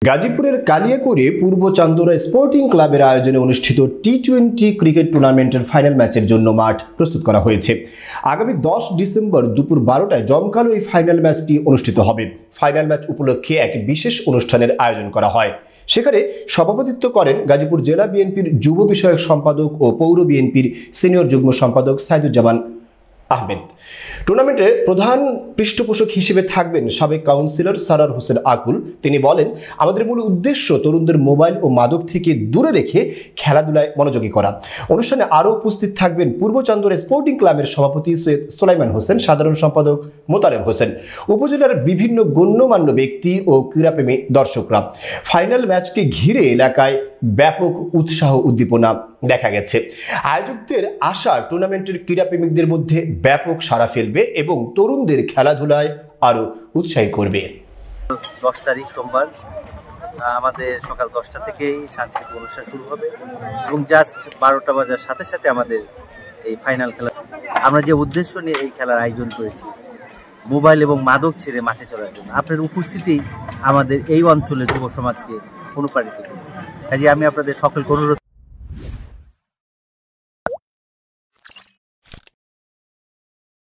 গাজীপুরের কালিয়াকৈরে পূর্ব চান্দোরা স্পোর্টিং ক্লাবের আয়োজনে অনুষ্ঠিত টি-20 ক্রিকেট টুর্নামেন্টের ফাইনাল ম্যাচের জন্য মাঠ প্রস্তুত করা হয়েছে। আগামী 10 ডিসেম্বর দুপুর 12টায় জমকালো এই ফাইনাল ম্যাচটি অনুষ্ঠিত হবে। ফাইনাল ম্যাচ উপলক্ষে এক বিশেষ অনুষ্ঠানের আয়োজন করা হয়। সেখানে সভাপতিত্ব করেন গাজীপুর জেলা বিএনপির যুব বিষয়ক সম্পাদক ও পৌর বিএনপির সিনিয়র যুগ্ম সম্পাদক সাইদুজ্জামান আহমেদ। টুর্নামেন্টে প্রধান পৃষ্ঠপোষক হিসেবে থাকবেন সাবেক কাউন্সিলর সারার হোসেন আকুল। তিনি বলেন, আমাদের মূল উদ্দেশ্য তরুণদের মোবাইল ও মাদক থেকে দূরে রেখে খেলাধুলায় মনোযোগী করা। অনুষ্ঠানে আরও উপস্থিত থাকবেন পূর্ব চান্দোরা স্পোর্টিং ক্লাবের সভাপতি সৈয়দ সুলাইমান হোসেন, সাধারণ সম্পাদক মোতালেব হোসেন, উপজেলার বিভিন্ন গণ্যমান্য ব্যক্তি ও ক্রীড়াপ্রেমী দর্শকরা। ফাইনাল ম্যাচকে ঘিরে এলাকায় ব্যাপক উৎসাহ উদ্দীপনা দেখা গেছে। আয়োজকদের আশা টুর্নামেন্টের ক্রীড়াপ্রেমিকদের মধ্যে ব্যাপক সাড়া ফেলবে এবং তরুণদের খেলাধুলায় আরো উৎসাহী করবে। 10 তারিখ সোমবার আমাদের সকাল 10টা থেকেই সাংস্কৃতিক অনুষ্ঠান শুরু হবে এবং জাস্ট 12টা বাজার সাথে সাথে আমাদের এই ফাইনাল খেলা। আমরা যে উদ্দেশ্য নিয়ে এই খেলার আয়োজন করেছি, মোবাইল এবং মাদক ছেড়ে মাঠে চলার জন্য, আপনার উপস্থিতি আমাদের এই অঞ্চলের যুব সমাজকে অনুপ্রাণিত করবে। কাজে আমি আপনাদের সকলকে অনুরোধ